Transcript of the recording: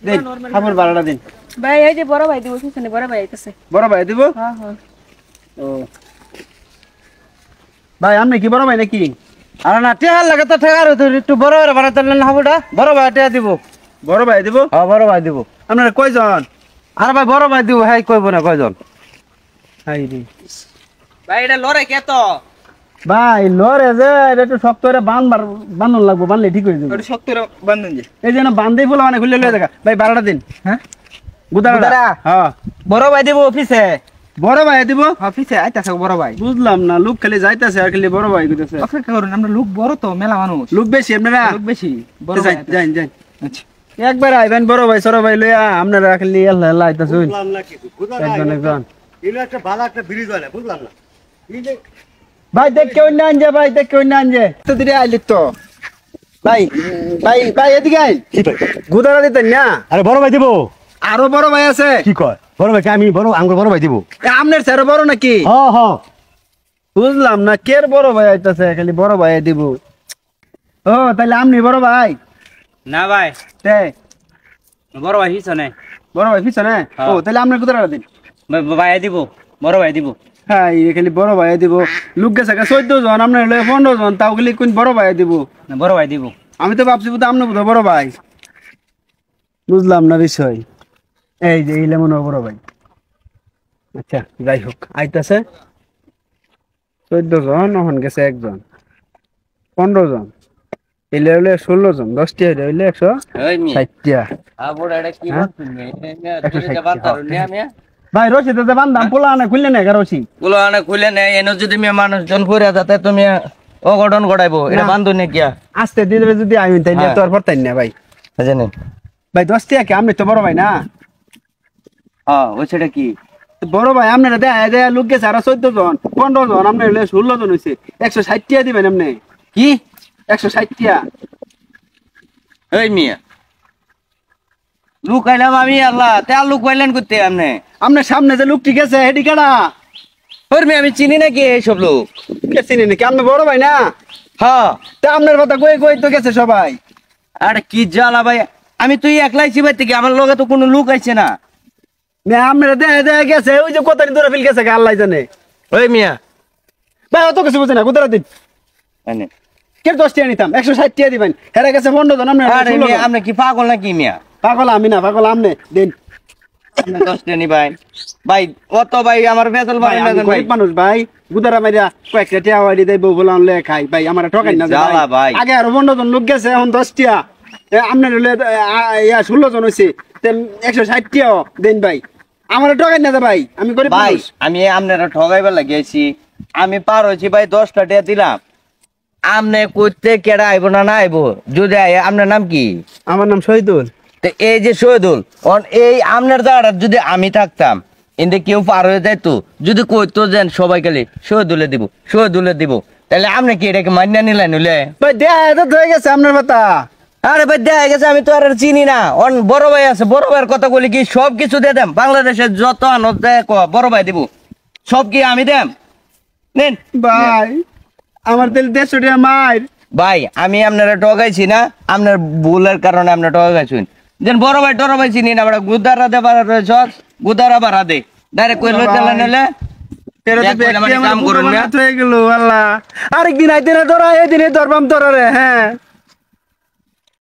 দেন খাবার ভাড়াটা দিন ভাই এই যে বড় ভাই দিব পিছনে বড় ভাই আইতাছে বড় ভাই দিব হ্যাঁ হ্যাঁ ও ভাই আপনি কি বড় ভাই নাকি আর না টেহার লাগে তো ঠেকার একটু বড় বড় বানাতে না হাবুটা বড় ভাই টেহা দিব বড় ভাই দিব হ্যাঁ বড় ভাই দিব আপনারা কয়জন আর ভাই বড় ভাই দিব হ্যাঁ কইব না কয়জন হাই রে ভাই এটা লড়ে কে তো ভাই লরে যে এটা একটু শক্ত করে বান্ধন লাগবো বানলে ঠিক হয়ে যাবে ওটা শক্ত করে বান্ধন যে এই যে না বান্ধেই ফুলা মানে খুলে লয়ে দেখা ভাই ভাড়াটা দিন হ্যাঁ গুদারা গুদারা? হ্যাঁ বড় ভাই দিব অফিসে বড় ভাই দিব অফিসে আইতাছে বড় ভাই বুঝলাম না লোক খালি যাইতাছে আর খালি বড় ভাই কইতাছে অপেক্ষা করুন আমরা লোক বড় তো মেলা মানুষ লোক বেশি আপনারা লোক বেশি বড় ভাই যাই যাই যাই আচ্ছা একবার আইবেন বড় ভাই সরো ভাই লইয়া আপনারা খালি আল্লাহ আল্লাহ আইতাছে বুঝলাম না কিছু একজন একজন এলো একটা ভালো একটা ব্রিজ হয় না বুঝলাম না এই যে ভাই দেখ কেউ না আনজে ভাই দেখ কেউ না আনজে তো দিরে আইলি তো ভাই ভাই ভাই এদিকে আইন কি ভাই গুদারা দিতেন না আরে বড় ভাই দিব আরো বড় ভাই আছে কি কয় বড় ভাই আমি বড় আঙ্গুর বড় ভাই দিব আপনার স্যার বড় নাকি হ্যাঁ হ্যাঁ বুঝলাম না কের বড় ভাই আইতাছে খালি বড় ভাই দিব ও তাহলে আপনি বড় ভাই না ভাই তে বড় ভাই পিছনে বড় ভাই পিছনে ও তাহলে আপনার গুদারা দিন ভাই দিব বড় ভাই দিব হ্যাঁ এই খালি বড় ভাই দিব লোক গেছে 14 জন আপনার হলে 15 জন তাও খালি কোন বড় ভাই দিব না বড় ভাই দিব আমি তো ভাবছি বুঝতে আপনি বুঝতে বড় ভাই বুঝলাম না বিষয় এই যে এই লেমন বড় ভাই আচ্ছা যাই হোক আইতাছে 14 জন ওখান গেছে একজন 15 জন এলে হলে 16 জন 10টি হইলে 160 আবড় এটা কি হ্যাঁ? বলছিস ভাই রশি তো বান্ধাম পোলা না খুললে না রশি গুলো আনা খুলে নেই এনে যদি মেয়ে মানুষজন করে যাতে তুমি অঘটন ঘটাইবো এটা বান্ধব নে কিয়া আস্তে দিলে যদি আমি তাইলে তো আর পারতাই না ভাই জানেন ভাই 10 টাকা কি আপনি তো বড় ভাই না হ্যাঁ ওই সেটা কি বড় ভাই আপনারা দেয়া লোক গেছে আর 14 জন 15 জন আপনার হলে 16 জন হয়েছে 160 টাকা দিবেন আপনি কি 160 টাকা এই মিয়া লুক আইলাম আমি আল্লাহ তে লুক পাইলেন করতে আপনি আপনার সামনে যে লোকটি গেছে হেডি কাটা ওর মেয়ে আমি চিনি নাকি এইসব লোক চিনি নাকি আপনি বড় ভাই না হ্যাঁ তা আপনার কথা কই কই তো গেছে সবাই আরে কি জ্বালা ভাই আমি তুই একলাই চিবাই থেকে আমার লগে তো কোনো লোক আইছে না আপনারা দেয়া গেছে ওই যে কতদিন ধরে ফিল গেছে আল্লাহ জানে ওই মিয়া ভাই অত কিছু বুঝে না কোথায় দিন এনে কে 10 টাকা নিতাম 160 টাকা দিবেন হেরে গেছে 15 জন আপনার আরে মিয়া আপনি কি পাগল নাকি মিয়া পাগল আমি না পাগল আপনি দিন 10 টা নি ভাই ভাই অত ভাই আমার বেতল ভাই বাড়ি না ভাই গরিব মানুষ ভাই গুদারা মাইরা কয়েকটা টাকা ওয়াইডি দেব বলান লে খাই ভাই আমার ঠকাই না জ্বালা ভাই। আগে আর 15 জন লোক গেছে এখন 10 টাকা আপনার হলে 16 জন হইছে 160 টাকা দেন ভাই আমার ঠকাই না ভাই আমি গরিব ভাই মানুষ আমি আপনারা ঠগাইবার লাগিয়েছি আমি পার হইছি ভাই 10 টা টাকা দিলাম আমনে কইতে কেডা আইবো না না আইবো যদি আয় আপনার নাম কি আমার নাম শহীদুল তো এই যে শহীদুল এই আপনার জায়গাটা যদি আমি থাকতাম এতে কেউ পার হয়ে যাইতো যদি কইতো যেন সবাই খালি শহীদুলে দিব তাহলে আপনি কি এটাকে মান্যা নিলেন হইলে ভাই দেয়া তো হয়ে গেছে আপনার কথা আরে ভাই দেখা গেছে আমি তো আর চিনি না বড় ভাই আছে বড় ভাইয়ের কথা বলি কি সব কিছু দিয়ে দেম বাংলাদেশের যত আনত বড় ভাই দিব সব কি আমি দেম নেন ভাই আমার তেল 150 টাকা মার ভাই আমি আপনারা ঠগাইছি না আপনার ভুলের কারণে আপনার ঠগাইছেন যেন বড় ভাই টর ভাই চিনি না আমরা গুদারা দে বাড়া রয়েছ গুদারা বাড়া দে ডাইরেক্ট কই লইতে নিলে কাম করুন না হয়ে গেল আল্লাহ আরেকদিন আইতে না ধরা এদিনে ধরবাম তোরা রে হ্যাঁ